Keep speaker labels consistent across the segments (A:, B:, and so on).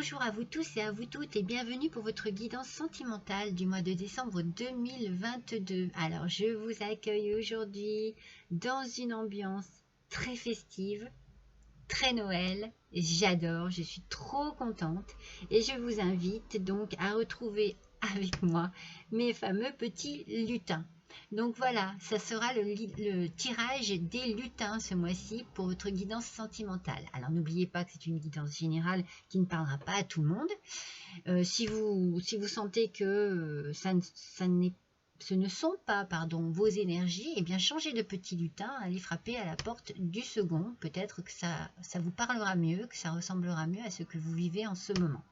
A: Bonjour à vous tous et à vous toutes et bienvenue pour votre guidance sentimentale du mois de décembre 2022. Alors je vous accueille aujourd'hui dans une ambiance très festive, très Noël. J'adore, je suis trop contente et je vous invite donc à retrouver avec moi mes fameux petits lutins. Donc voilà, ça sera le tirage des lutins ce mois-ci pour votre guidance sentimentale. Alors n'oubliez pas que c'est une guidance générale qui ne parlera pas à tout le monde. Si vous sentez que ce ne sont pas vos énergies, eh bien changez de petit lutin, allez frapper à la porte du second. Peut-être que ça vous parlera mieux, que ça ressemblera mieux à ce que vous vivez en ce moment.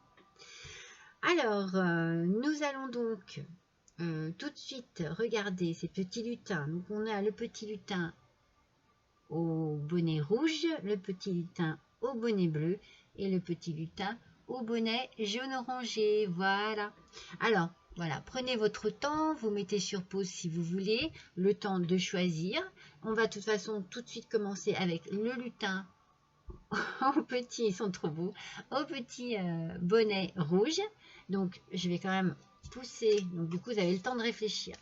A: Alors, nous allons donc tout de suite regarder ces petits lutins. Donc on a le petit lutin au bonnet rouge, le petit lutin au bonnet bleu et le petit lutin au bonnet jaune orangé. Voilà. Alors, voilà, prenez votre temps, vous mettez sur pause si vous voulez, le temps de choisir. On va de toute façon tout de suite commencer avec le lutin au petit, ils sont trop beaux, au petit bonnet rouge. Donc, je vais quand même pousser, donc du coup, vous avez le temps de réfléchir.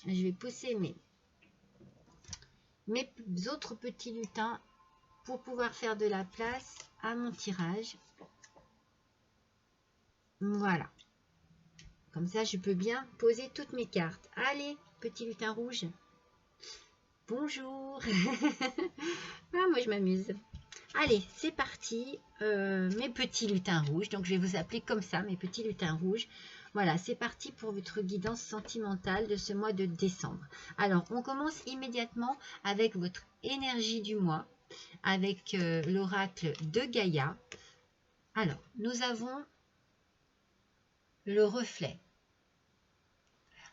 A: Je vais pousser mes autres petits lutins pour pouvoir faire de la place à mon tirage. Voilà. Comme ça, je peux bien poser toutes mes cartes. Allez, petit lutin rouge. Bonjour. Ah, moi, je m'amuse. Allez, c'est parti, mes petits lutins rouges. Donc, je vais vous appeler comme ça, mes petits lutins rouges. Voilà, c'est parti pour votre guidance sentimentale de ce mois de décembre. Alors, on commence immédiatement avec votre énergie du mois, avec l'oracle de Gaïa. Alors, nous avons le reflet.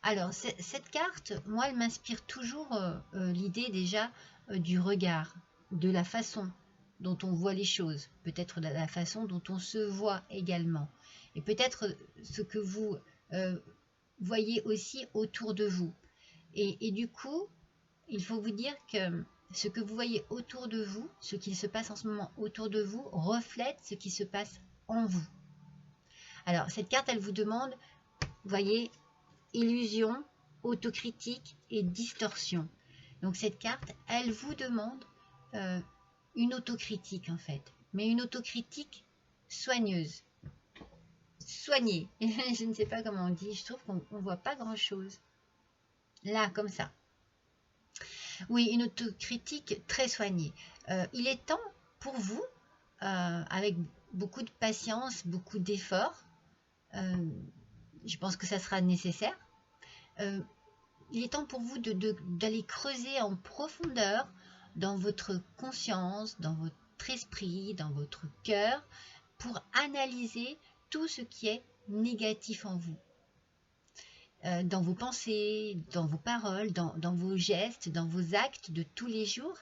A: Alors, cette carte, moi, elle m'inspire toujours l'idée déjà du regard, de la façon dont on voit les choses, peut-être de la façon dont on se voit également, et peut-être ce que vous voyez aussi autour de vous. Et du coup, il faut vous dire que ce que vous voyez autour de vous, ce qui se passe en ce moment autour de vous, reflète ce qui se passe en vous. Alors, cette carte, elle vous demande, vous voyez, illusion, autocritique et distorsion. Donc, cette carte, elle vous demande une autocritique en fait, mais une autocritique soigneuse, soignée. Je ne sais pas comment on dit, je trouve qu'on ne voit pas grand chose là comme ça. Oui, une autocritique très soignée. Il est temps pour vous, avec beaucoup de patience, beaucoup d'efforts, je pense que ça sera nécessaire, il est temps pour vous d'aller creuser en profondeur dans votre conscience, dans votre esprit, dans votre cœur, pour analyser tout ce qui est négatif en vous. Dans vos pensées, dans vos paroles, dans vos gestes, dans vos actes de tous les jours,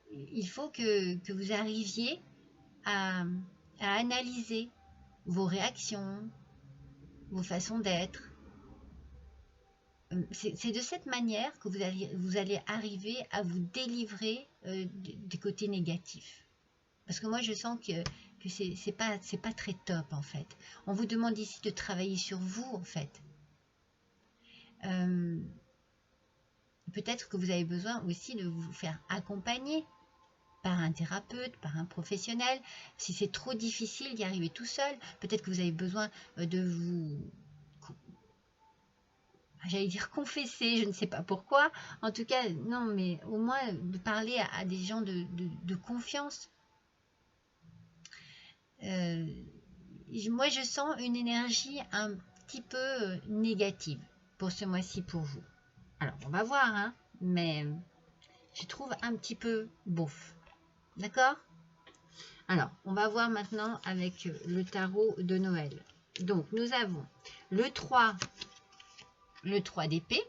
A: il faut que vous arriviez à analyser vos réactions, vos façons d'être. C'est de cette manière que vous allez arriver à vous délivrer des côtés négatifs. Parce que moi, je sens que c'est pas très top, en fait. On vous demande ici de travailler sur vous, en fait. Peut-être que vous avez besoin aussi de vous faire accompagner par un thérapeute, par un professionnel. Si c'est trop difficile d'y arriver tout seul, peut-être que vous avez besoin de vous... J'allais dire confesser, je ne sais pas pourquoi. En tout cas, non, mais au moins de parler à des gens de confiance. Moi, je sens une énergie un petit peu négative pour ce mois-ci pour vous. Alors, on va voir, hein, mais je trouve un petit peu beauf. D'accord? Alors, on va voir maintenant avec le tarot de Noël. Donc, nous avons le 3 d'épée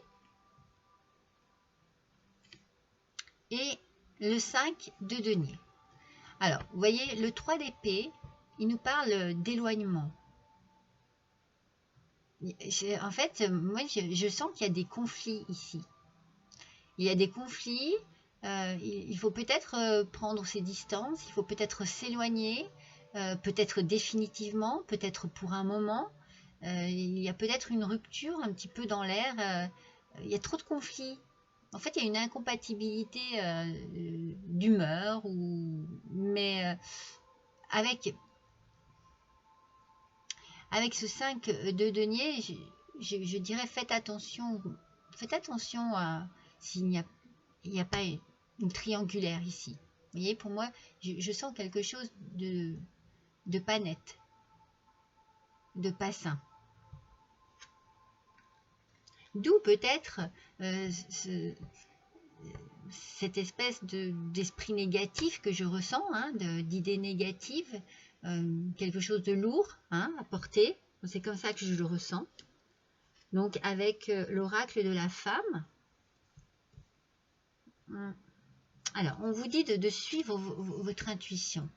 A: et le 5 de denier. Alors, vous voyez, le 3 d'épée, il nous parle d'éloignement. En fait, moi, je sens qu'il y a des conflits ici. Il y a des conflits, il faut peut-être prendre ses distances, il faut peut-être s'éloigner, peut-être définitivement, peut-être pour un moment. Il y a peut-être une rupture un petit peu dans l'air. Il y a trop de conflits. En fait, il y a une incompatibilité d'humeur, mais avec ce 5 de denier, je dirais faites attention à s'il n'y a pas une triangulaire ici. Vous voyez, pour moi, je sens quelque chose de pas net, de pas sain. D'où peut-être cette espèce d'esprit négatif que je ressens, hein, d'idées négatives, quelque chose de lourd, hein, à porter. C'est comme ça que je le ressens. Donc avec l'oracle de la femme, alors on vous dit de suivre votre intuition.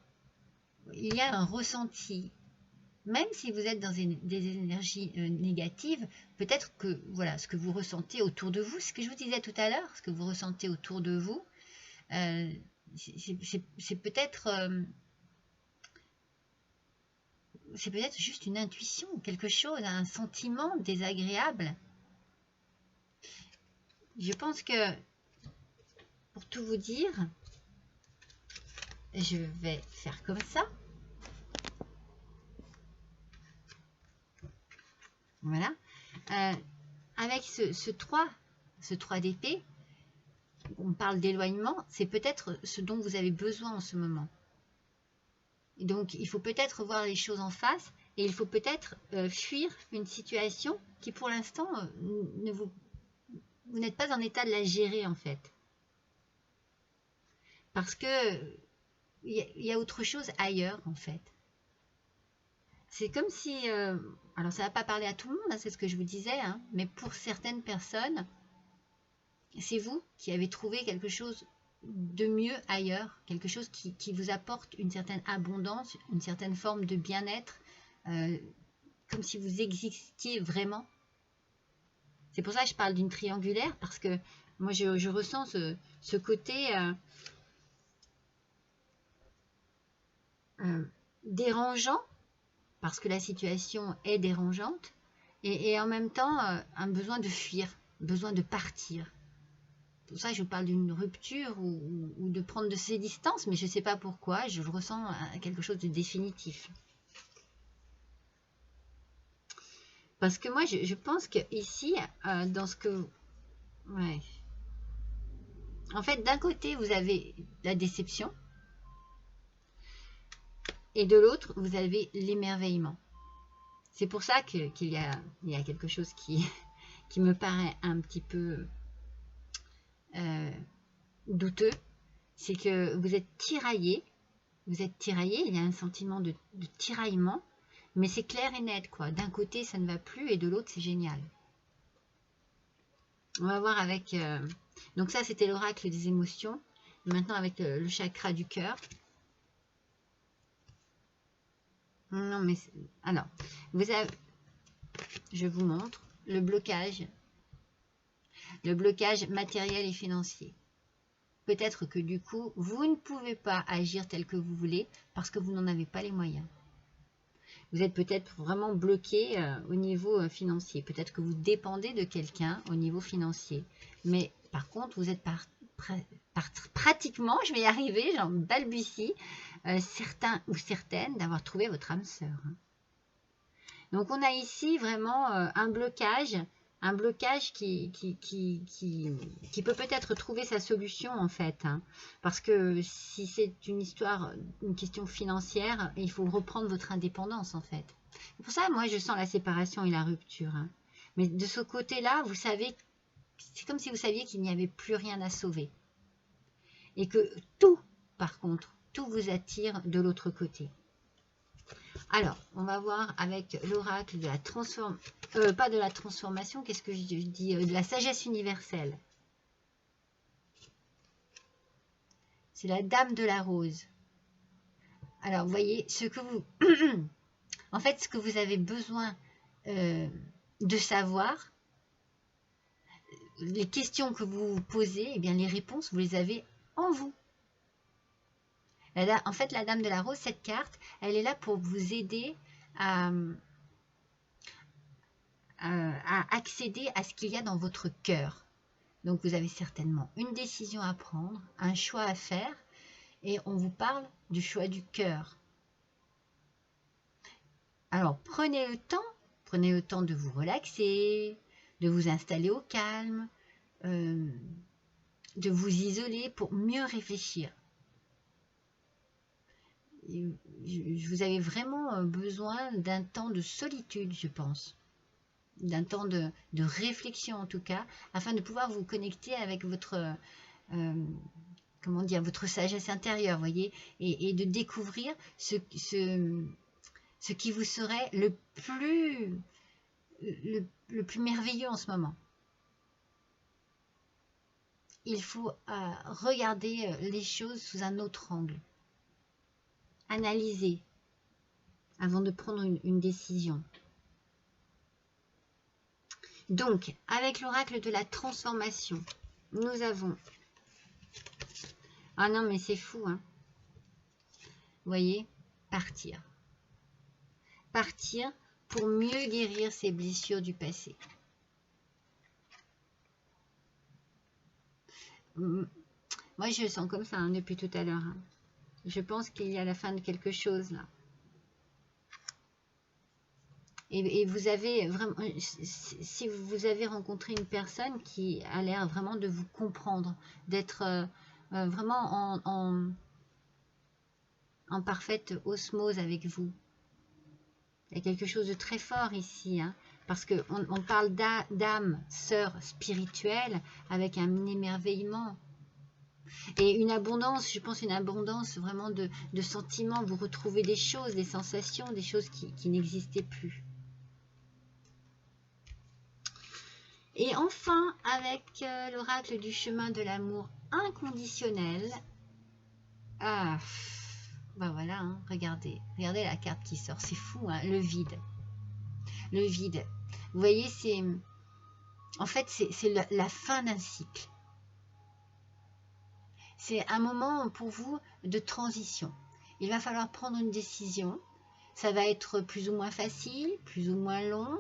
A: Il y a un ressenti. Même si vous êtes dans des énergies négatives, peut-être que voilà ce que vous ressentez autour de vous, ce que je vous disais tout à l'heure, ce que vous ressentez autour de vous, c'est peut-être juste une intuition, quelque chose, un sentiment désagréable. Je pense que, pour tout vous dire, je vais faire comme ça. Voilà. Avec ce 3 d'épée, on parle d'éloignement, c'est peut-être ce dont vous avez besoin en ce moment. Et donc, il faut peut-être voir les choses en face et il faut peut-être fuir une situation qui, pour l'instant, vous n'êtes pas en état de la gérer, en fait. Parce que il y a autre chose ailleurs, en fait. C'est comme si, alors ça ne va pas parler à tout le monde, hein, c'est ce que je vous disais, hein, mais pour certaines personnes, c'est vous qui avez trouvé quelque chose de mieux ailleurs, quelque chose qui vous apporte une certaine abondance, une certaine forme de bien-être, comme si vous existiez vraiment. C'est pour ça que je parle d'une triangulaire, parce que moi je ressens ce côté dérangeant, parce que la situation est dérangeante, et en même temps un besoin de fuir, besoin de partir. Pour ça, je vous parle d'une rupture ou de prendre de ses distances, mais je ne sais pas pourquoi, je le ressens quelque chose de définitif. Parce que moi, je pense que ici, dans ce que... Ouais. En fait, d'un côté, vous avez la déception, et de l'autre, vous avez l'émerveillement. C'est pour ça qu'il y a quelque chose qui me paraît un petit peu douteux. C'est que vous êtes tiraillé, il y a un sentiment de tiraillement, mais c'est clair et net, quoi. D'un côté, ça ne va plus, et de l'autre, c'est génial. On va voir avec... donc ça, c'était l'oracle des émotions. Maintenant, avec le chakra du cœur. Non, mais... Alors, vous avez... Je vous montre le blocage matériel et financier. Peut-être que du coup, vous ne pouvez pas agir tel que vous voulez parce que vous n'en avez pas les moyens. Vous êtes peut-être vraiment bloqué au niveau financier. Peut-être que vous dépendez de quelqu'un au niveau financier. Mais par contre, vous êtes pratiquement, je vais y arriver, j'en balbutie, certains ou certaines d'avoir trouvé votre âme sœur. Donc on a ici vraiment un blocage qui peut peut-être trouver sa solution en fait, hein, parce que si c'est une question financière, il faut reprendre votre indépendance en fait. C'est pour ça, moi je sens la séparation et la rupture, hein. Mais de ce côté-là, vous savez, c'est comme si vous saviez qu'il n'y avait plus rien à sauver. Et que tout, par contre, tout vous attire de l'autre côté. Alors, on va voir avec l'oracle de la transformation, pas de la transformation, qu'est-ce que je dis, de la sagesse universelle. C'est la dame de la rose. Alors, vous voyez, ce que vous... en fait, ce que vous avez besoin de savoir, les questions que vous vous posez, eh bien, les réponses, vous les avez en vous. En fait, la dame de la rose, cette carte, elle est là pour vous aider à accéder à ce qu'il y a dans votre cœur. Donc vous avez certainement une décision à prendre, un choix à faire, et on vous parle du choix du cœur. Alors prenez le temps de vous relaxer, de vous installer au calme, de vous isoler pour mieux réfléchir. Vous avez vraiment besoin d'un temps de solitude, je pense. D'un temps de réflexion en tout cas, afin de pouvoir vous connecter avec votre, comment dire, votre sagesse intérieure, voyez, et de découvrir ce qui vous serait le plus merveilleux en ce moment. Il faut regarder les choses sous un autre angle. Analyser avant de prendre une décision. Donc, avec l'oracle de la transformation, nous avons... Ah non, mais c'est fou, hein. Vous voyez, partir. Partir pour mieux guérir ces blessures du passé. Moi, je le sens comme ça, hein, depuis tout à l'heure. Hein. Je pense qu'il y a la fin de quelque chose, là. Et vous avez vraiment, si vous avez rencontré une personne qui a l'air vraiment de vous comprendre, d'être vraiment en parfaite osmose avec vous. Il y a quelque chose de très fort ici, hein, parce qu'on parle d'âme, sœur spirituelle, avec un émerveillement. Et une abondance, je pense une abondance vraiment de sentiments. Vous retrouvez des choses, des sensations, des choses qui n'existaient plus. Et enfin, avec l'oracle du chemin de l'amour inconditionnel. Ah, ben voilà, hein, regardez la carte qui sort, c'est fou, hein, le vide. Le vide. Vous voyez, c'est... En fait, c'est la fin d'un cycle. C'est un moment pour vous de transition. Il va falloir prendre une décision. Ça va être plus ou moins facile, plus ou moins long.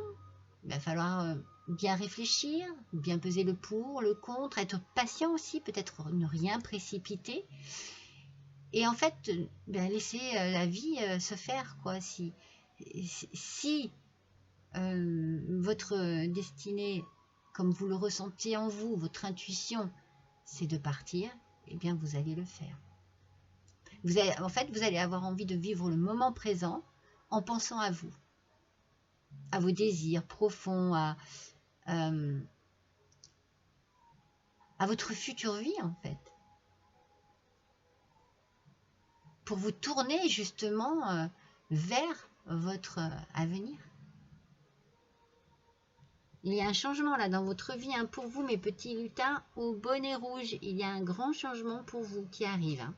A: Il va falloir bien réfléchir, bien peser le pour, le contre, être patient aussi, peut-être ne rien précipiter. Et en fait, laisser la vie se faire, quoi. Si votre destinée, comme vous le ressentez en vous, votre intuition, c'est de partir, eh bien vous allez le faire. En fait, vous allez avoir envie de vivre le moment présent en pensant à vous, à vos désirs profonds, à votre future vie, en fait. Pour vous tourner justement vers votre avenir. Il y a un changement là dans votre vie, hein, pour vous, mes petits lutins au bonnet rouge. Il y a un grand changement pour vous qui arrive. Hein.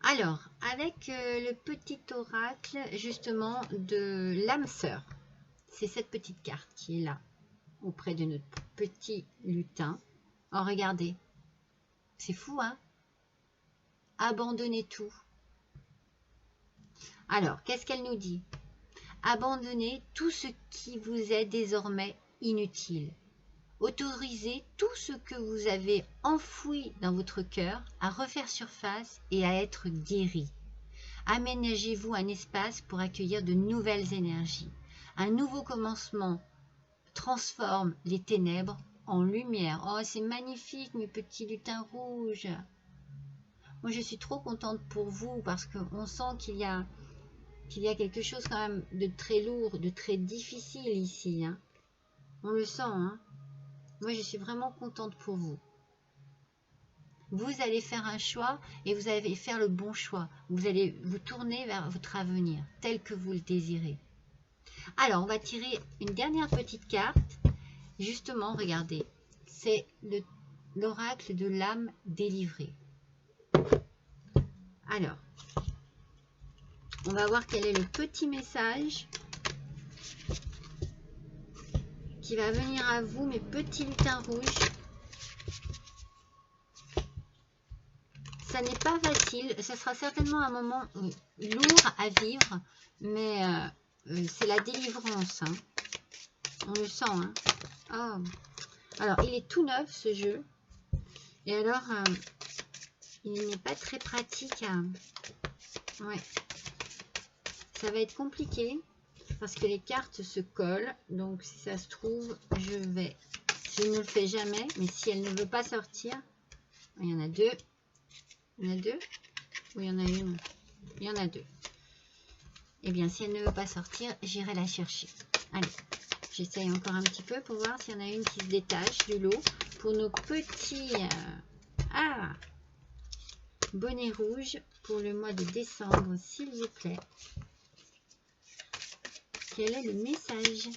A: Alors, avec le petit oracle justement de l'âme sœur. C'est cette petite carte qui est là, auprès de notre petit lutin. Oh, regardez. C'est fou, hein? Abandonnez tout. Alors, qu'est-ce qu'elle nous dit? Abandonnez tout ce qui vous est désormais inutile. Autorisez tout ce que vous avez enfoui dans votre cœur à refaire surface et à être guéri. Aménagez-vous un espace pour accueillir de nouvelles énergies. Un nouveau commencement transforme les ténèbres en lumière. Oh, c'est magnifique, mes petits lutins rouges. Moi, je suis trop contente pour vous parce qu'on sent qu'il y a quelque chose quand même de très lourd, de très difficile ici. Hein. On le sent. Hein. Moi, je suis vraiment contente pour vous. Vous allez faire un choix et vous allez faire le bon choix. Vous allez vous tourner vers votre avenir tel que vous le désirez. Alors, on va tirer une dernière petite carte. Justement, regardez, c'est l'oracle de l'âme délivrée. Alors, on va voir quel est le petit message qui va venir à vous, mes petits lutins rouges. ça n'est pas facile. Ça sera certainement un moment lourd à vivre, mais c'est la délivrance. Hein. On le sent. Hein. Oh. Alors, il est tout neuf ce jeu. Et alors, il n'est pas très pratique. Ouais. Ça va être compliqué parce que les cartes se collent. Donc, si ça se trouve, je ne le fais jamais. Mais si elle ne veut pas sortir, il y en a deux. Il y en a deux ou il y en a une? Il y en a deux. Eh bien, si elle ne veut pas sortir, j'irai la chercher. Allez, j'essaye encore un petit peu pour voir s'il y en a une qui se détache du lot. Pour nos petits bonnets rouges pour le mois de décembre, s'il vous plaît. Quel est le message?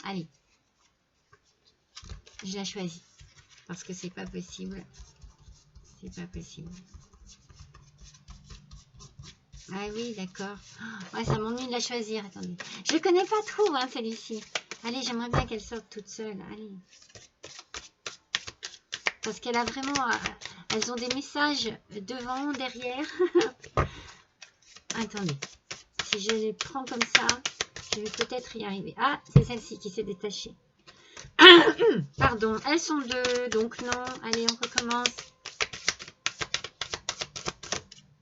A: Allez, je la choisis parce que c'est pas possible. C'est pas possible. Ah oui, d'accord. Oh, ouais, ça m'ennuie de la choisir. Attendez. Je connais pas trop, hein, celui-ci. Allez, j'aimerais bien qu'elle sorte toute seule. Allez. Parce qu'elle a vraiment... elles ont des messages devant, derrière. Attendez. Si je les prends comme ça, je vais peut-être y arriver. Ah, c'est celle-ci qui s'est détachée. Pardon, elles sont deux. Donc non. Allez, on recommence.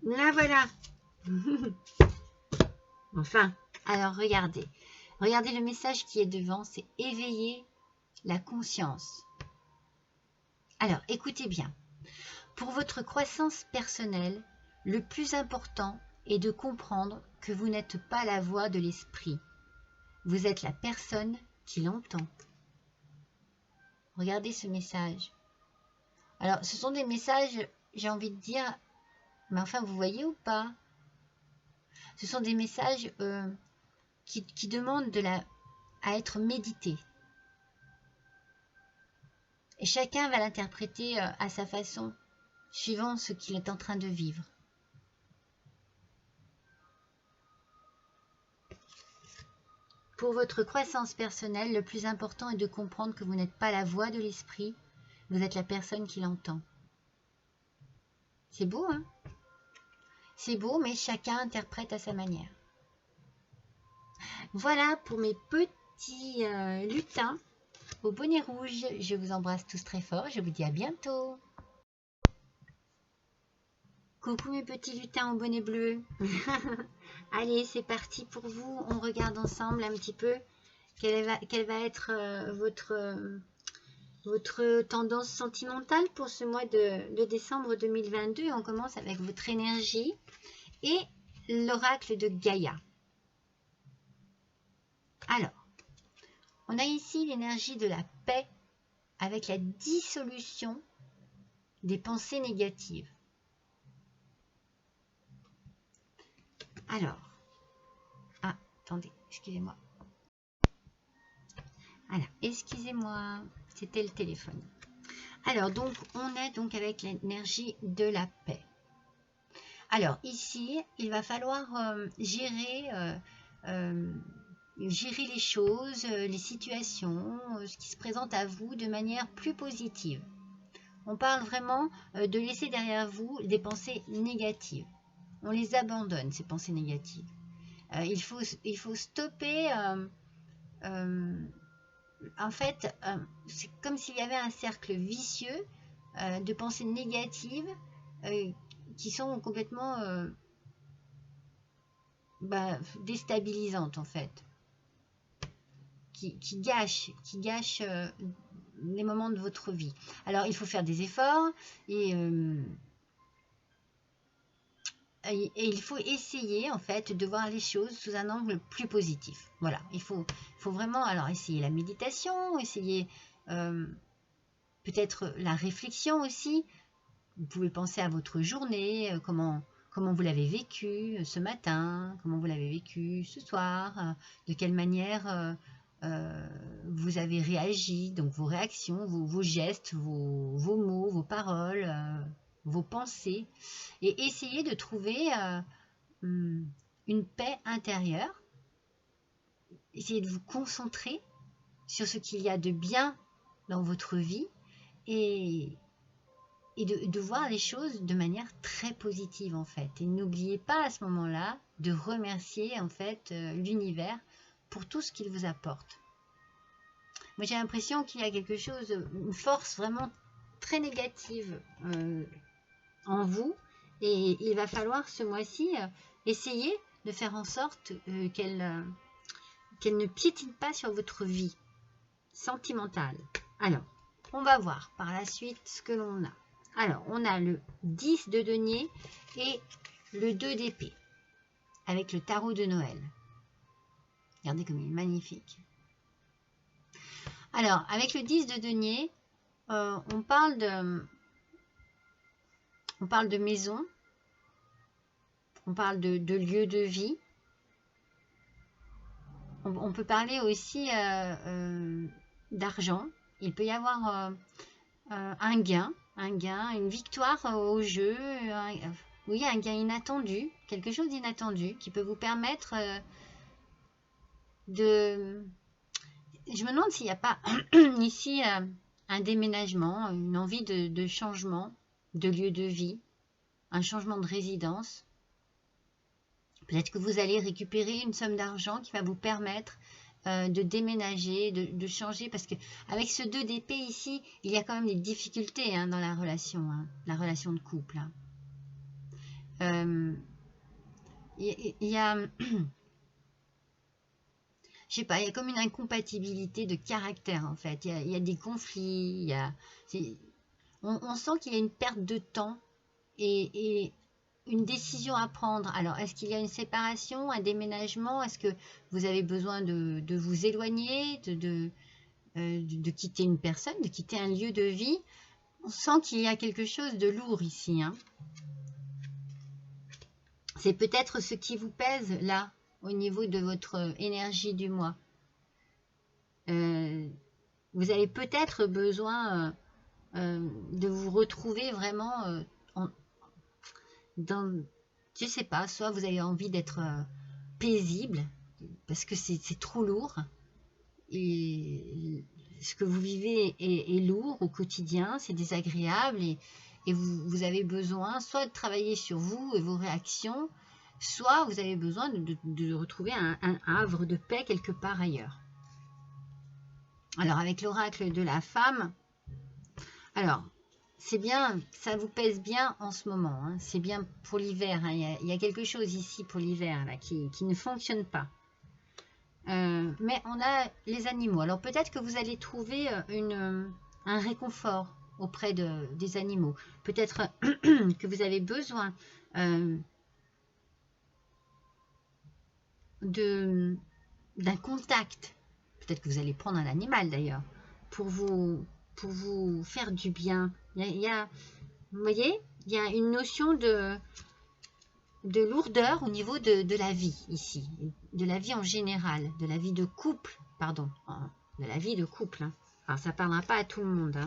A: La voilà. Enfin, alors regardez. Regardez le message qui est devant, c'est éveiller la conscience. Alors, écoutez bien. Pour votre croissance personnelle, le plus important est de comprendre que vous n'êtes pas la voix de l'esprit. Vous êtes la personne qui l'entend. Regardez ce message. Alors, ce sont des messages, j'ai envie de dire, mais enfin, vous voyez ou pas? Ce sont des messages qui demandent à être médités. Et chacun va l'interpréter à sa façon, suivant ce qu'il est en train de vivre. Pour votre croissance personnelle, le plus important est de comprendre que vous n'êtes pas la voix de l'esprit, vous êtes la personne qui l'entend. C'est beau, hein? C'est beau, mais chacun interprète à sa manière. Voilà pour mes petits lutins au bonnet rouge. Je vous embrasse tous très fort. Je vous dis à bientôt. Coucou mes petits lutins au bonnet bleu. Allez, c'est parti pour vous. On regarde ensemble un petit peu quelle va être votre tendance sentimentale pour ce mois de décembre 2022. On commence avec votre énergie et l'oracle de Gaïa. Alors, on a ici l'énergie de la paix avec la dissolution des pensées négatives. Alors, attendez, excusez-moi. Voilà, excusez-moi, c'était le téléphone. Alors, donc, on est donc avec l'énergie de la paix. Alors, ici, il va falloir gérer les choses, les situations, ce qui se présente à vous de manière plus positive. On parle vraiment de laisser derrière vous des pensées négatives. On les abandonne, ces pensées négatives. Il faut stopper... en fait, c'est comme s'il y avait un cercle vicieux de pensées négatives qui sont complètement déstabilisantes, en fait. Qui gâchent les moments de votre vie. Alors, il faut faire des efforts et il faut essayer en fait de voir les choses sous un angle plus positif. Voilà, il faut vraiment alors essayer la méditation, essayer peut-être la réflexion aussi. Vous pouvez penser à votre journée, comment vous l'avez vécu ce matin, comment vous l'avez vécu ce soir, de quelle manière vous avez réagi, donc vos réactions, vos gestes, vos mots, vos paroles, vos pensées, et essayer de trouver une paix intérieure. Essayez de vous concentrer sur ce qu'il y a de bien dans votre vie et, de voir les choses de manière très positive en fait. Et n'oubliez pas à ce moment-là de remercier en fait l'univers pour tout ce qu'il vous apporte. Moi j'ai l'impression qu'il y a quelque chose, une force vraiment très négative en vous, et il va falloir ce mois-ci essayer de faire en sorte qu'elle ne piétine pas sur votre vie sentimentale. Alors, on va voir par la suite ce que l'on a. Alors, on a le 10 de denier et le 2 d'épée avec le tarot de Noël. Regardez comme il est magnifique. Alors, avec le 10 de denier, on parle de maison, on parle de lieu de vie. On peut parler aussi d'argent. Il peut y avoir un gain, une victoire au jeu, oui, un gain inattendu, quelque chose d'inattendu qui peut vous permettre de... Je me demande s'il n'y a pas ici un déménagement, une envie de changement de lieu de vie, un changement de résidence. Peut-être que vous allez récupérer une somme d'argent qui va vous permettre de déménager, de changer, parce que avec ce 2 d'épée ici, il y a quand même des difficultés dans la relation de couple. Il y a, je sais pas, il y a comme une incompatibilité de caractère en fait. Il y a des conflits, on sent qu'il y a une perte de temps et une décision à prendre. Alors, est-ce qu'il y a une séparation, un déménagement? Est-ce que vous avez besoin de vous éloigner, de quitter une personne, de quitter un lieu de vie? On sent qu'il y a quelque chose de lourd ici. C'est peut-être ce qui vous pèse là, au niveau de votre énergie du mois. Vous avez peut-être besoin de vous retrouver vraiment dans, je sais pas, soit vous avez envie d'être paisible parce que c'est trop lourd et ce que vous vivez est lourd au quotidien, c'est désagréable et vous avez besoin soit de travailler sur vous et vos réactions, soit vous avez besoin de retrouver un havre de paix quelque part ailleurs. Alors avec l'oracle de la femme, alors c'est bien, ça vous pèse bien en ce moment, c'est bien pour l'hiver, il y a quelque chose ici pour l'hiver là qui ne fonctionne pas. Mais on a les animaux, alors peut-être que vous allez trouver un réconfort auprès des animaux, peut-être que vous avez besoin d'un contact, peut-être que vous allez prendre un animal d'ailleurs, pour vous faire du bien. Vous voyez, il y a une notion de lourdeur au niveau de la vie ici, de la vie en général, de la vie de couple, pardon, de la vie de couple. Alors ça ne parlera pas à tout le monde.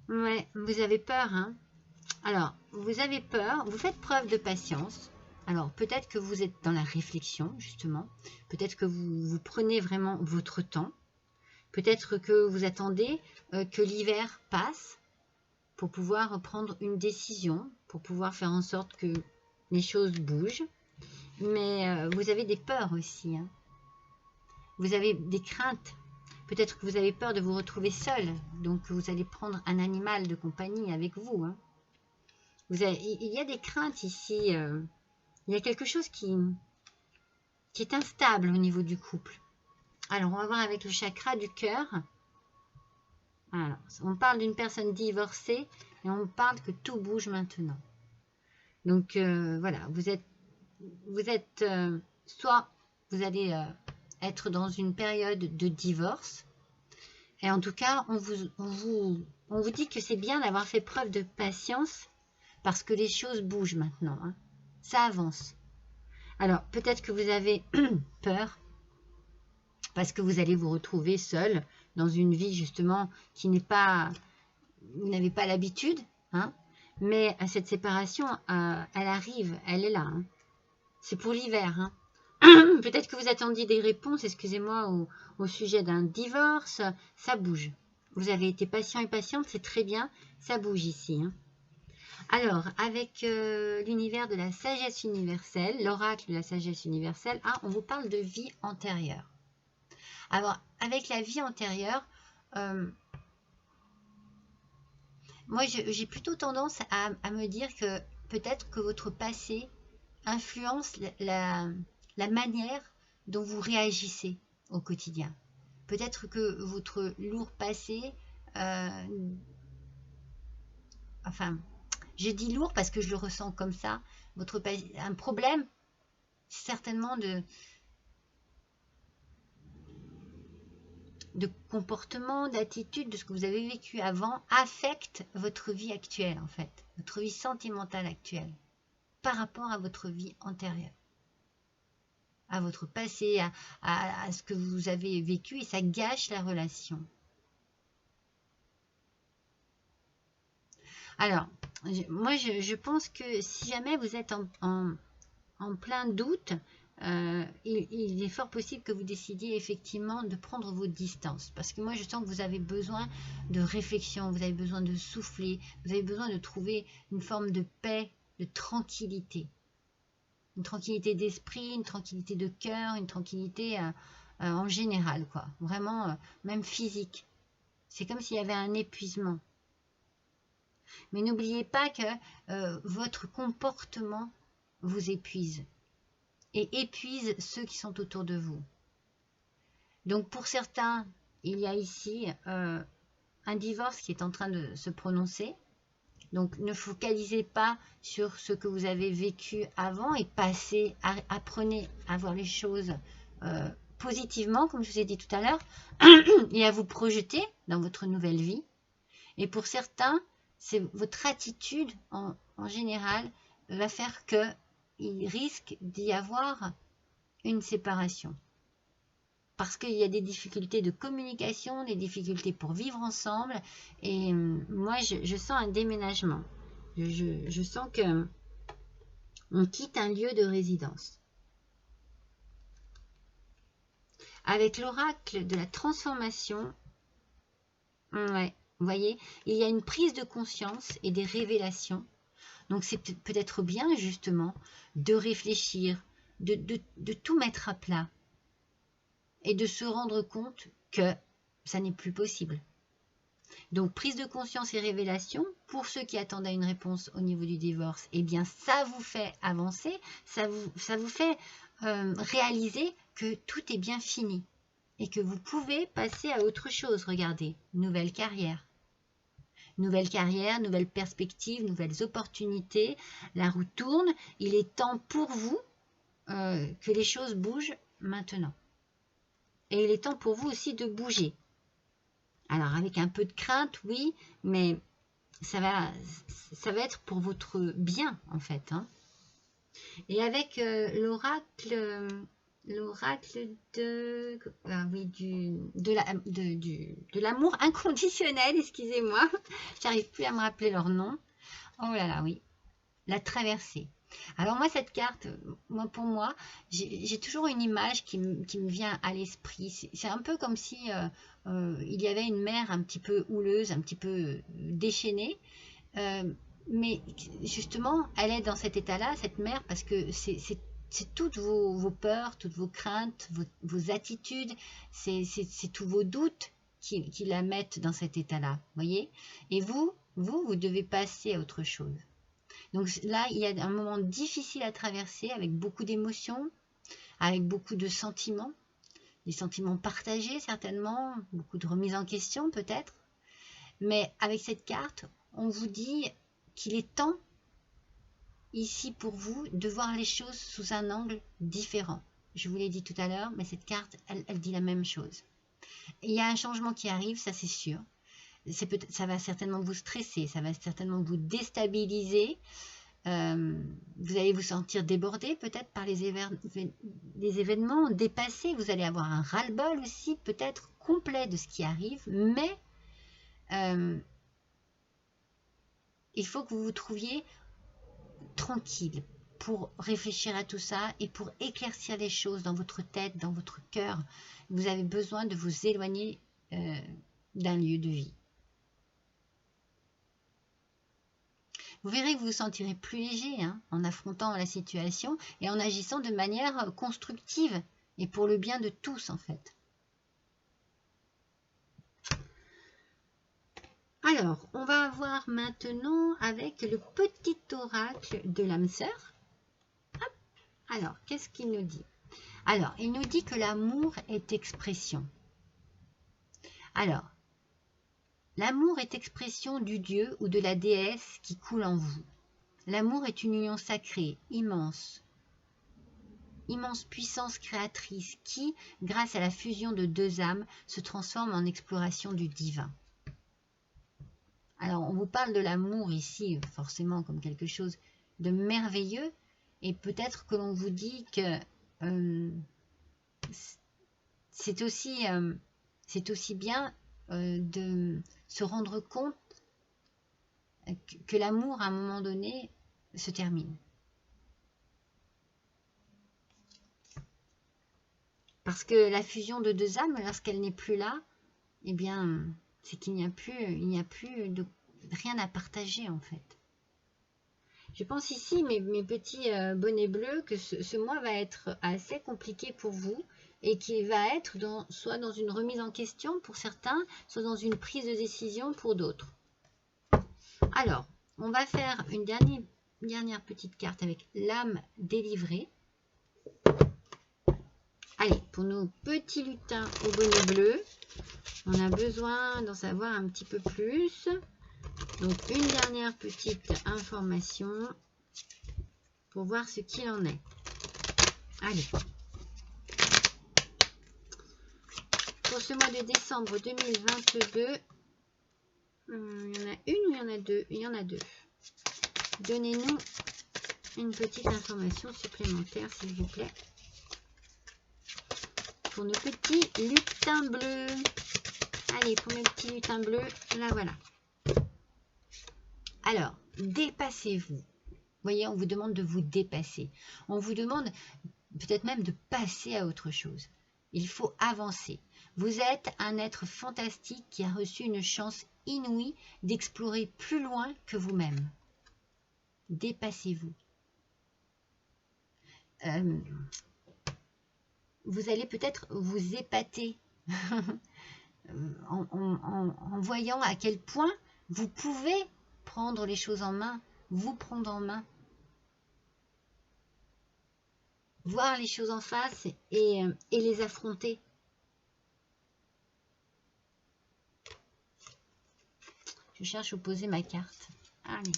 A: Ouais, vous avez peur. Alors, vous avez peur, vous faites preuve de patience. Alors, peut-être que vous êtes dans la réflexion, justement. Peut-être que vous prenez vraiment votre temps. Peut-être que vous attendez que l'hiver passe pour pouvoir prendre une décision, pour pouvoir faire en sorte que les choses bougent. Mais vous avez des peurs aussi. Vous avez des craintes. Peut-être que vous avez peur de vous retrouver seul. Donc, vous allez prendre un animal de compagnie avec vous. Il y a des craintes ici. Il y a quelque chose qui est instable au niveau du couple. Alors, on va voir avec le chakra du cœur. Alors, on parle d'une personne divorcée et on parle que tout bouge maintenant. Donc, voilà, vous êtes soit vous allez être dans une période de divorce. Et en tout cas, on vous dit que c'est bien d'avoir fait preuve de patience parce que les choses bougent maintenant. Ça avance. Alors, peut-être que vous avez peur parce que vous allez vous retrouver seul dans une vie justement qui n'est pas... Vous n'avez pas l'habitude. Mais cette séparation, elle arrive, elle est là. C'est pour l'hiver. Peut-être que vous attendiez des réponses, excusez-moi, au sujet d'un divorce. Ça bouge. Vous avez été patient et patiente, c'est très bien. Ça bouge ici. Hein. Alors, avec l'univers de la sagesse universelle, l'oracle de la sagesse universelle, on vous parle de vie antérieure. Alors, avec la vie antérieure, moi, j'ai plutôt tendance à me dire que peut-être que votre passé influence la manière dont vous réagissez au quotidien. Peut-être que votre lourd passé, enfin, je dis lourd parce que je le ressens comme ça, un problème certainement de comportement, d'attitude, de ce que vous avez vécu avant, affecte votre vie actuelle en fait, votre vie sentimentale actuelle, par rapport à votre vie antérieure, à votre passé, à ce que vous avez vécu, et ça gâche la relation. Alors, moi je pense que si jamais vous êtes en plein doute, il est fort possible que vous décidiez effectivement de prendre vos distances. Parce que moi, je sens que vous avez besoin de réflexion, vous avez besoin de souffler, vous avez besoin de trouver une forme de paix, de tranquillité. Une tranquillité d'esprit, une tranquillité de cœur, une tranquillité en général, quoi. Vraiment, même physique. C'est comme s'il y avait un épuisement. Mais n'oubliez pas que votre comportement vous épuise. Et épuise ceux qui sont autour de vous. Donc pour certains, il y a ici un divorce qui est en train de se prononcer. Donc ne focalisez pas sur ce que vous avez vécu avant et apprenez à voir les choses positivement, comme je vous ai dit tout à l'heure, et à vous projeter dans votre nouvelle vie. Et pour certains, c'est votre attitude en général va faire que il risque d'y avoir une séparation. Parce qu'il y a des difficultés de communication, des difficultés pour vivre ensemble. Et moi, je sens un déménagement. Je sens que on quitte un lieu de résidence. Avec l'oracle de la transformation, ouais, vous voyez, il y a une prise de conscience et des révélations. Donc c'est peut-être bien justement de réfléchir, de tout mettre à plat et de se rendre compte que ça n'est plus possible. Donc prise de conscience et révélation, pour ceux qui attendaient une réponse au niveau du divorce, eh bien ça vous fait avancer, ça vous fait réaliser que tout est bien fini et que vous pouvez passer à autre chose. Regardez, nouvelle carrière, nouvelles perspectives, nouvelles opportunités, la roue tourne, il est temps pour vous que les choses bougent maintenant. Et il est temps pour vous aussi de bouger. Alors avec un peu de crainte, oui, mais ça va être pour votre bien en fait. Hein. Et avec l'oracle de l'amour inconditionnel, excusez-moi, j'arrive plus à me rappeler leur nom. Oh là là, oui, la traversée. Alors moi, cette carte, pour moi, j'ai toujours une image qui me vient à l'esprit. C'est un peu comme si il y avait une mer un petit peu houleuse, un petit peu déchaînée. Mais justement, elle est dans cet état-là, cette mer, parce que c'est toutes vos peurs, toutes vos craintes, vos attitudes, c'est tous vos doutes qui la mettent dans cet état-là, voyez. Et vous devez passer à autre chose. Donc là, il y a un moment difficile à traverser avec beaucoup d'émotions, avec beaucoup de sentiments, des sentiments partagés certainement, beaucoup de remises en question peut-être. Mais avec cette carte, on vous dit qu'il est temps ici pour vous de voir les choses sous un angle différent. Je vous l'ai dit tout à l'heure, mais cette carte, elle dit la même chose. Et il y a un changement qui arrive, ça c'est sûr. Ça va certainement vous stresser, ça va certainement vous déstabiliser. Vous allez vous sentir débordé peut-être par les événements, dépassé. Vous allez avoir un ras-le-bol aussi, peut-être complet de ce qui arrive, mais il faut que vous vous trouviez tranquille, pour réfléchir à tout ça et pour éclaircir les choses dans votre tête, dans votre cœur. Vous avez besoin de vous éloigner d'un lieu de vie. Vous verrez que vous vous sentirez plus léger en affrontant la situation et en agissant de manière constructive et pour le bien de tous en fait. Alors, on va voir maintenant avec le petit oracle de l'âme sœur. Alors, qu'est-ce qu'il nous dit? Alors, il nous dit que l'amour est expression. Alors, l'amour est expression du Dieu ou de la déesse qui coule en vous. L'amour est une union sacrée, immense puissance créatrice qui, grâce à la fusion de deux âmes, se transforme en exploration du divin. Alors, on vous parle de l'amour ici, forcément, comme quelque chose de merveilleux, et peut-être que l'on vous dit que c'est aussi bien de se rendre compte que l'amour, à un moment donné, se termine. Parce que la fusion de deux âmes, lorsqu'elle n'est plus là, eh bien, c'est qu'il n'y a plus rien à partager en fait. Je pense ici, mes petits bonnets bleus, que ce mois va être assez compliqué pour vous et qu'il va être soit dans une remise en question pour certains, soit dans une prise de décision pour d'autres. Alors, on va faire une dernière petite carte avec l'âme délivrée. Allez, pour nos petits lutins au bonnet bleu, on a besoin d'en savoir un petit peu plus. Donc, une dernière petite information pour voir ce qu'il en est. Allez. Pour ce mois de décembre 2022, il y en a une ou il y en a deux? Il y en a deux. Donnez-nous une petite information supplémentaire, s'il vous plaît. Pour nos petits lutins bleus. Allez, pour mes petits lutins bleus, là voilà. Alors, dépassez-vous. Vous voyez, on vous demande de vous dépasser. On vous demande peut-être même de passer à autre chose. Il faut avancer. Vous êtes un être fantastique qui a reçu une chance inouïe d'explorer plus loin que vous-même. Dépassez-vous. Vous allez peut-être vous épater en voyant à quel point vous pouvez prendre les choses en main, vous prendre en main. Voir les choses en face et les affronter. Je cherche où poser ma carte. Allez.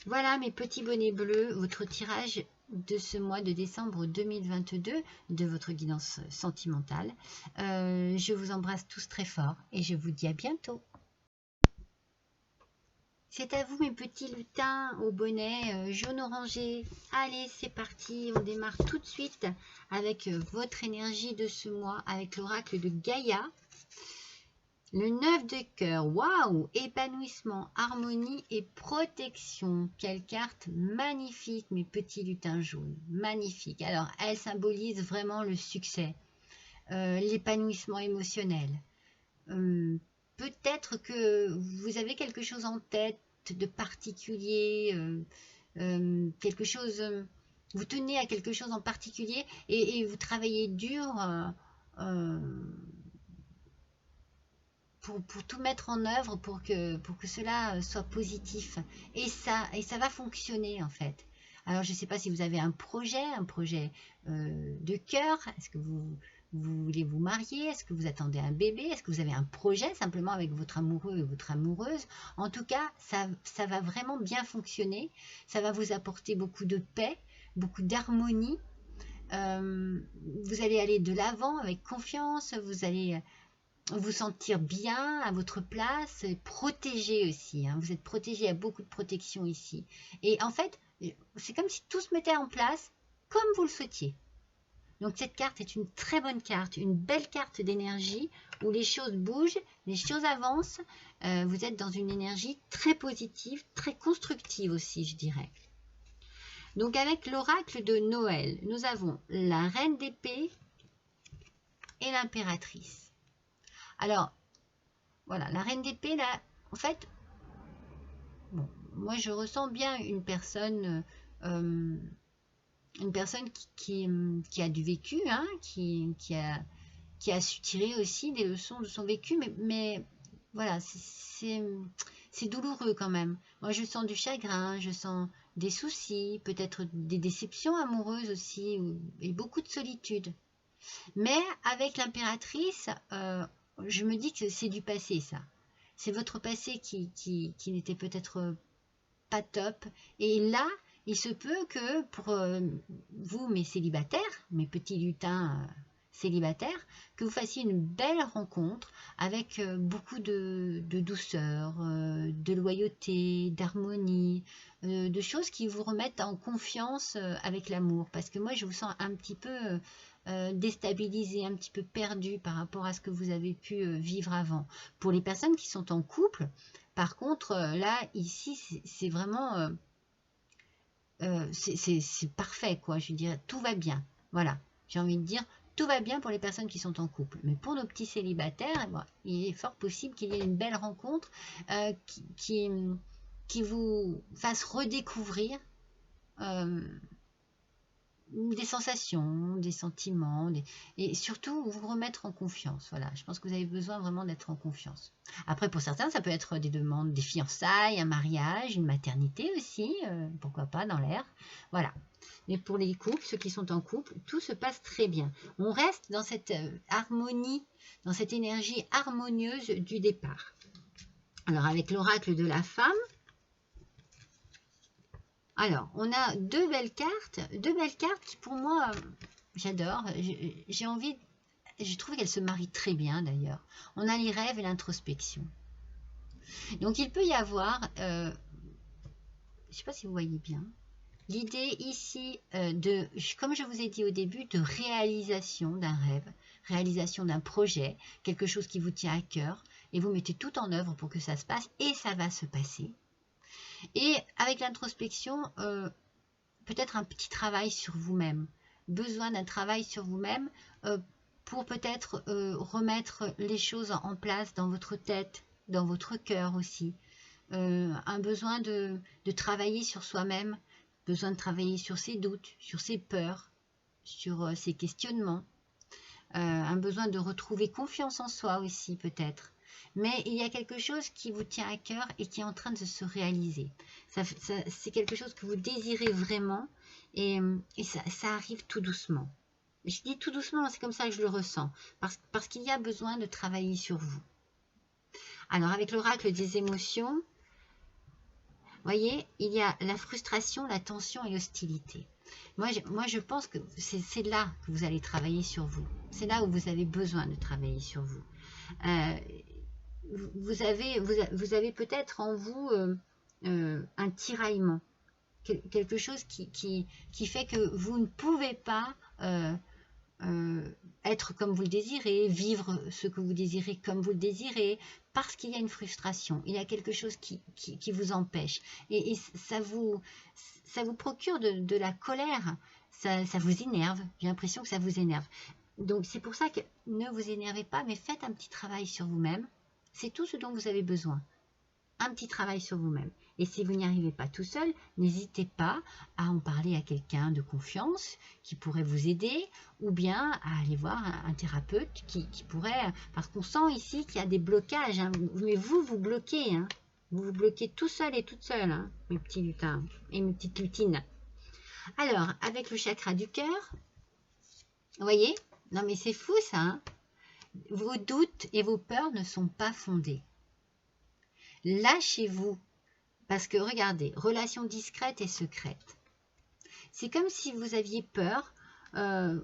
A: Voilà mes petits bonnets bleus, votre tirage de ce mois de décembre 2022 de votre guidance sentimentale. Je vous embrasse tous très fort et je vous dis à bientôt. C'est à vous mes petits lutins au bonnet jaune orangé. Allez, c'est parti, on démarre tout de suite avec votre énergie de ce mois, avec l'oracle de Gaïa. Le 9 de cœur, waouh, épanouissement, harmonie et protection. Quelle carte magnifique, mes petits lutins jaunes, magnifique. Alors, elle symbolise vraiment le succès, l'épanouissement émotionnel. Peut-être que vous avez quelque chose en tête de particulier, quelque chose, vous tenez à quelque chose en particulier et vous travaillez dur pour tout mettre en œuvre pour que cela soit positif. Et ça va fonctionner en fait. Alors je ne sais pas si vous avez un projet de cœur. Est-ce que vous voulez vous marier? Est-ce que vous attendez un bébé? Est-ce que vous avez un projet simplement avec votre amoureux et votre amoureuse? En tout cas, ça va vraiment bien fonctionner. Ça va vous apporter beaucoup de paix, beaucoup d'harmonie. Vous allez aller de l'avant avec confiance. Vous allez vous sentir bien à votre place, protégé aussi. Vous êtes protégé, il y a beaucoup de protection ici. Et en fait, c'est comme si tout se mettait en place comme vous le souhaitiez. Donc cette carte est une très bonne carte, une belle carte d'énergie où les choses bougent, les choses avancent. Vous êtes dans une énergie très positive, très constructive aussi, je dirais. Donc avec l'oracle de Noël, nous avons la reine d'épée et l'impératrice. Alors, voilà, la reine d'épée, là, en fait, bon, moi je ressens bien une personne qui a du vécu, hein, qui a su tirer aussi des leçons de son vécu, mais voilà, c'est douloureux quand même. Moi, je sens du chagrin, je sens des soucis, peut-être des déceptions amoureuses aussi, et beaucoup de solitude. Mais avec l'impératrice, je me dis que c'est du passé, ça. C'est votre passé qui n'était peut-être pas top. Et là, il se peut que pour vous, mes célibataires, mes petits lutins célibataires, que vous fassiez une belle rencontre avec beaucoup de douceur, de loyauté, d'harmonie, de choses qui vous remettent en confiance avec l'amour. Parce que moi, je vous sens un petit peu déstabilisé, un petit peu perdu par rapport à ce que vous avez pu vivre avant. Pour les personnes qui sont en couple, par contre, là, ici, c'est vraiment... c'est parfait, quoi. Je veux dire, tout va bien. Voilà, j'ai envie de dire, tout va bien pour les personnes qui sont en couple. Mais pour nos petits célibataires, bon, il est fort possible qu'il y ait une belle rencontre qui vous fasse redécouvrir des sensations, des sentiments, et surtout vous remettre en confiance. Voilà, je pense que vous avez besoin vraiment d'être en confiance. Après, pour certains, ça peut être des demandes, des fiançailles, un mariage, une maternité aussi, pourquoi pas, dans l'air. Voilà. Mais pour les couples, ceux qui sont en couple, tout se passe très bien. On reste dans cette harmonie, dans cette énergie harmonieuse du départ. Alors, avec l'oracle de la femme, alors, on a deux belles cartes qui pour moi, j'adore. J'ai envie, je trouve qu'elles se marient très bien d'ailleurs. On a les rêves et l'introspection. Donc, il peut y avoir, je ne sais pas si vous voyez bien, l'idée ici comme je vous ai dit au début, de réalisation d'un rêve, réalisation d'un projet, quelque chose qui vous tient à cœur, et vous mettez tout en œuvre pour que ça se passe, et ça va se passer. Et avec l'introspection, peut-être un petit travail sur vous-même, besoin d'un travail sur vous-même pour peut-être remettre les choses en place dans votre tête, dans votre cœur aussi. Un besoin de travailler sur soi-même, besoin de travailler sur ses doutes, sur ses peurs, sur ses questionnements. Un besoin de retrouver confiance en soi aussi peut-être. Mais il y a quelque chose qui vous tient à cœur et qui est en train de se réaliser. C'est quelque chose que vous désirez vraiment et ça arrive tout doucement. Je dis tout doucement, c'est comme ça que je le ressens, parce qu'il y a besoin de travailler sur vous. Alors avec l'oracle des émotions, vous voyez, il y a la frustration, la tension et l'hostilité. Moi, je pense que c'est là que vous allez travailler sur vous. C'est là où vous avez besoin de travailler sur vous. Vous avez peut-être en vous un tiraillement, quelque chose qui fait que vous ne pouvez pas être comme vous le désirez, vivre ce que vous désirez comme vous le désirez, parce qu'il y a une frustration, il y a quelque chose qui vous empêche, et ça vous procure de la colère, ça vous énerve, j'ai l'impression que ça vous énerve. Donc c'est pour ça que ne vous énervez pas, mais faites un petit travail sur vous-même, c'est tout ce dont vous avez besoin. Un petit travail sur vous-même. Et si vous n'y arrivez pas tout seul, n'hésitez pas à en parler à quelqu'un de confiance qui pourrait vous aider, ou bien à aller voir un thérapeute qui pourrait, parce qu'on sent ici qu'il y a des blocages, hein, mais vous bloquez, hein, vous vous bloquez tout seul et toute seule, hein, mes petits lutins et mes petites lutines. Alors, avec le chakra du cœur, vous voyez, non mais c'est fou ça, hein, vos doutes et vos peurs ne sont pas fondés. Lâchez-vous, parce que regardez, relation discrète et secrète. C'est comme si vous aviez peur, de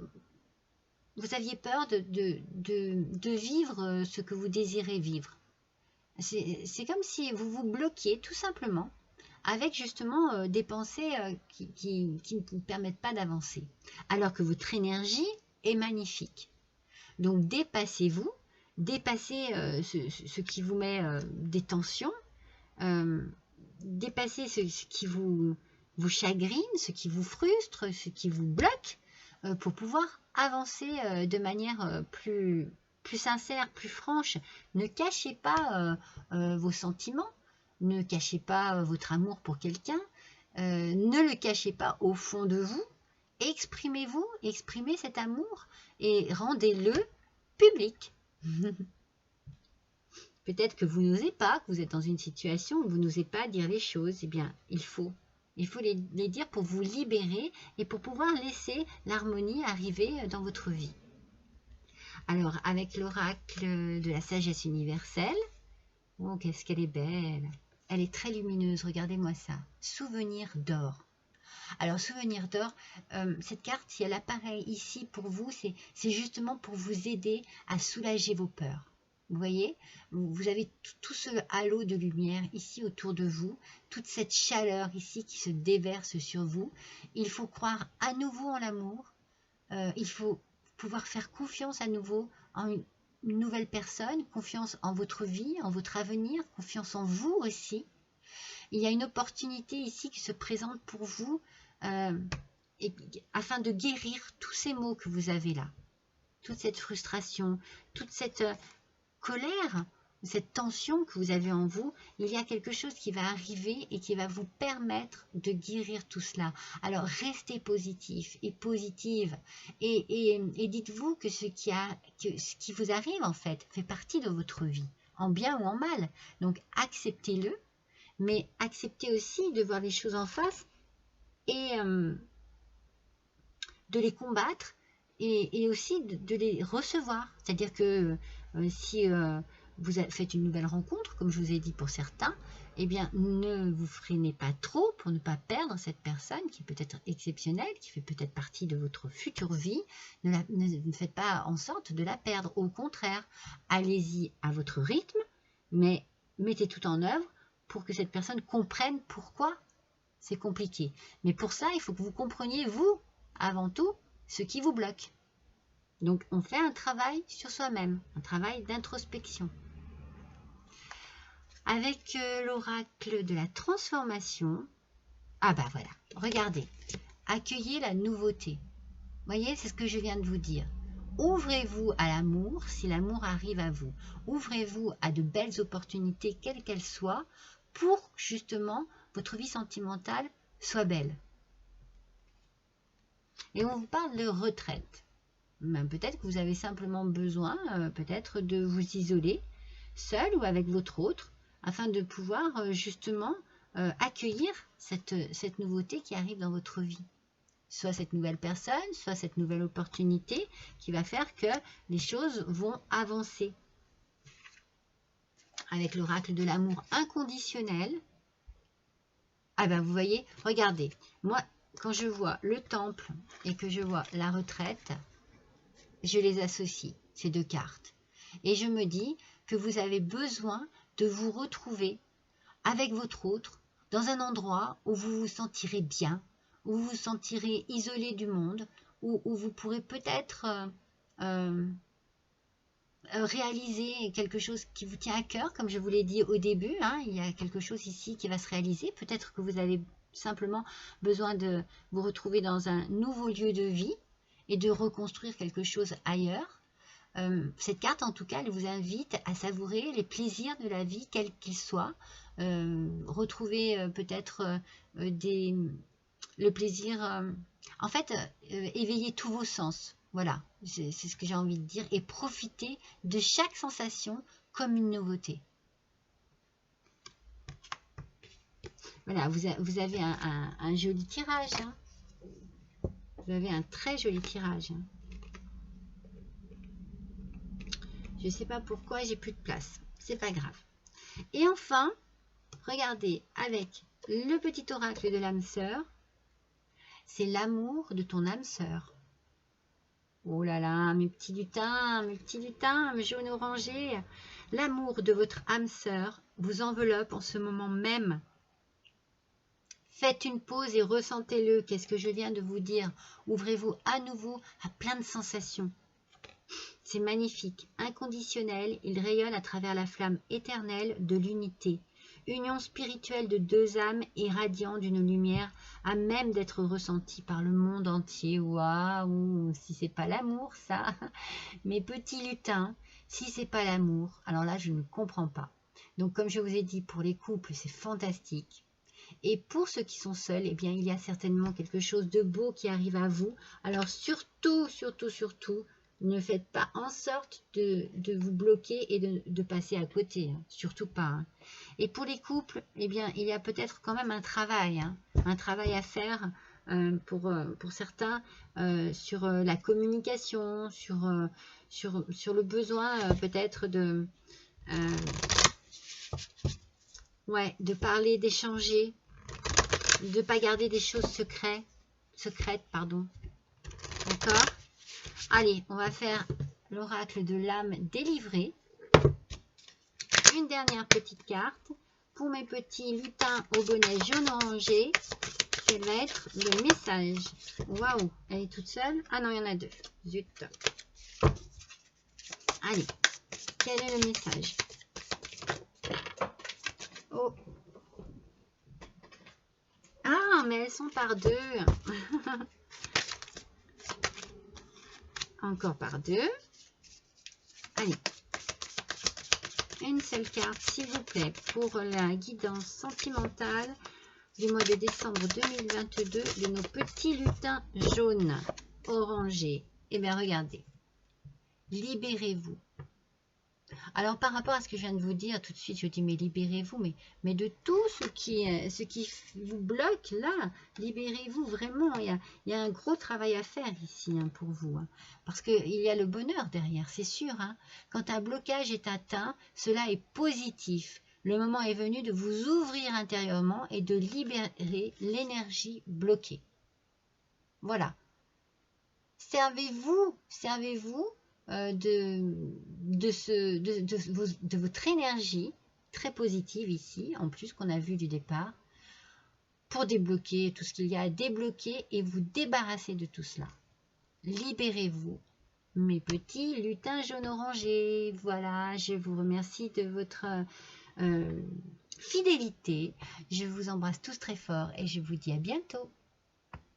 A: vivre ce que vous désirez vivre. C'est comme si vous vous bloquiez tout simplement avec justement des pensées qui ne vous permettent pas d'avancer. Alors que votre énergie est magnifique. Donc dépassez-vous, dépassez ce qui vous met des tensions, dépassez ce qui vous chagrine, ce qui vous frustre, ce qui vous bloque, pour pouvoir avancer de manière plus sincère, plus franche. Ne cachez pas vos sentiments, ne cachez pas votre amour pour quelqu'un, ne le cachez pas au fond de vous. Exprimez-vous, exprimez cet amour et rendez-le public. Peut-être que vous n'osez pas, que vous êtes dans une situation où vous n'osez pas dire les choses. Eh bien, il faut les dire pour vous libérer et pour pouvoir laisser l'harmonie arriver dans votre vie. Alors, avec l'oracle de la sagesse universelle, oh, qu'est-ce qu'elle est belle! Elle est très lumineuse, regardez-moi ça. Souvenir d'or. Alors, souvenir d'or, cette carte, si elle apparaît ici pour vous, c'est justement pour vous aider à soulager vos peurs. Vous voyez, vous avez tout ce halo de lumière ici autour de vous, toute cette chaleur ici qui se déverse sur vous. Il faut croire à nouveau en l'amour, il faut pouvoir faire confiance à nouveau en une nouvelle personne, confiance en votre vie, en votre avenir, confiance en vous aussi. Il y a une opportunité ici qui se présente pour vous afin de guérir tous ces maux que vous avez là. Toute cette frustration, toute cette colère, cette tension que vous avez en vous, il y a quelque chose qui va arriver et qui va vous permettre de guérir tout cela. Alors restez positif et positive et dites-vous que ce qui vous arrive en fait partie de votre vie, en bien ou en mal. Donc acceptez-le, mais acceptez aussi de voir les choses en face et de les combattre et aussi de les recevoir. C'est-à-dire que si vous faites une nouvelle rencontre, comme je vous ai dit pour certains, eh bien, ne vous freinez pas trop pour ne pas perdre cette personne qui est peut-être exceptionnelle, qui fait peut-être partie de votre future vie. Ne faites pas en sorte de la perdre. Au contraire, allez-y à votre rythme, mais mettez tout en œuvre pour que cette personne comprenne pourquoi c'est compliqué. Mais pour ça, il faut que vous compreniez, vous, avant tout, ce qui vous bloque. Donc, on fait un travail sur soi-même, un travail d'introspection. Avec l'oracle de la transformation, ah bah voilà, regardez, accueillez la nouveauté. Vous voyez, c'est ce que je viens de vous dire. Ouvrez-vous à l'amour si l'amour arrive à vous. Ouvrez-vous à de belles opportunités, quelles qu'elles soient, pour justement votre vie sentimentale soit belle. Et on vous parle de retraite. Ben, peut-être que vous avez simplement besoin peut-être de vous isoler, seul ou avec votre autre, afin de pouvoir justement accueillir cette nouveauté qui arrive dans votre vie. Soit cette nouvelle personne, soit cette nouvelle opportunité qui va faire que les choses vont avancer. Avec l'oracle de l'amour inconditionnel, ah ben vous voyez, regardez, moi quand je vois le temple et que je vois la retraite, je les associe, ces deux cartes. Et je me dis que vous avez besoin de vous retrouver avec votre autre dans un endroit où vous vous sentirez bien, où vous vous sentirez isolé du monde, où vous pourrez peut-être réaliser quelque chose qui vous tient à cœur, comme je vous l'ai dit au début, hein, il y a quelque chose ici qui va se réaliser. Peut-être que vous avez simplement besoin de vous retrouver dans un nouveau lieu de vie et de reconstruire quelque chose ailleurs. Cette carte, en tout cas, elle vous invite à savourer les plaisirs de la vie, quels qu'ils soient. Retrouver peut-être le plaisir, en fait, éveiller tous vos sens. Voilà, c'est ce que j'ai envie de dire. Et profiter de chaque sensation comme une nouveauté. Voilà, vous avez un joli tirage. Hein. Vous avez un très joli tirage. Hein. Je ne sais pas pourquoi, j'ai plus de place. C'est pas grave. Et enfin, regardez, avec le petit oracle de l'âme sœur, c'est l'amour de ton âme sœur. Oh là là, mes petits lutins, jaune orangé. L'amour de votre âme sœur vous enveloppe en ce moment même. Faites une pause et ressentez-le. Qu'est-ce que je viens de vous dire? Ouvrez-vous à nouveau à plein de sensations. C'est magnifique, inconditionnel, il rayonne à travers la flamme éternelle de l'unité. Union spirituelle de deux âmes irradiant d'une lumière à même d'être ressentie par le monde entier. Waouh, si c'est pas l'amour, ça, mes petits lutins, si c'est pas l'amour, alors là, je ne comprends pas. Donc, comme je vous ai dit, pour les couples, c'est fantastique. Et pour ceux qui sont seuls, eh bien, il y a certainement quelque chose de beau qui arrive à vous. Alors, surtout, ne faites pas en sorte de vous bloquer et de passer à côté. Hein. Surtout pas. Hein. Et pour les couples, eh bien, il y a peut-être quand même un travail à faire pour certains sur la communication, sur le besoin peut-être de parler, d'échanger, de ne pas garder des choses secrètes, pardon. D'accord? Allez, on va faire l'oracle de l'âme délivrée. Une dernière petite carte. Pour mes petits lutins au bonnet jaune orangé, quel va être le message? Waouh, elle est toute seule? Ah non, il y en a deux. Zut. Allez, quel est le message? Oh. Ah, mais elles sont par deux. Encore par deux. Allez. Une seule carte, s'il vous plaît, pour la guidance sentimentale du mois de décembre 2022 de nos petits lutins jaunes, orangés. Eh bien, regardez. Libérez-vous. Alors, par rapport à ce que je viens de vous dire, tout de suite, je dis, mais libérez-vous, mais de tout ce qui vous bloque, là, libérez-vous, vraiment. Il y a un gros travail à faire ici pour vous, parce qu'il y a le bonheur derrière, c'est sûr. Quand un blocage est atteint, cela est positif. Le moment est venu de vous ouvrir intérieurement et de libérer l'énergie bloquée. Voilà. Servez-vous de votre énergie très positive ici, en plus qu'on a vu du départ, pour débloquer tout ce qu'il y a à débloquer et vous débarrasser de tout cela. Libérez-vous, mes petits lutins jaune orangé. Voilà, je vous remercie de votre fidélité. Je vous embrasse tous très fort et je vous dis à bientôt.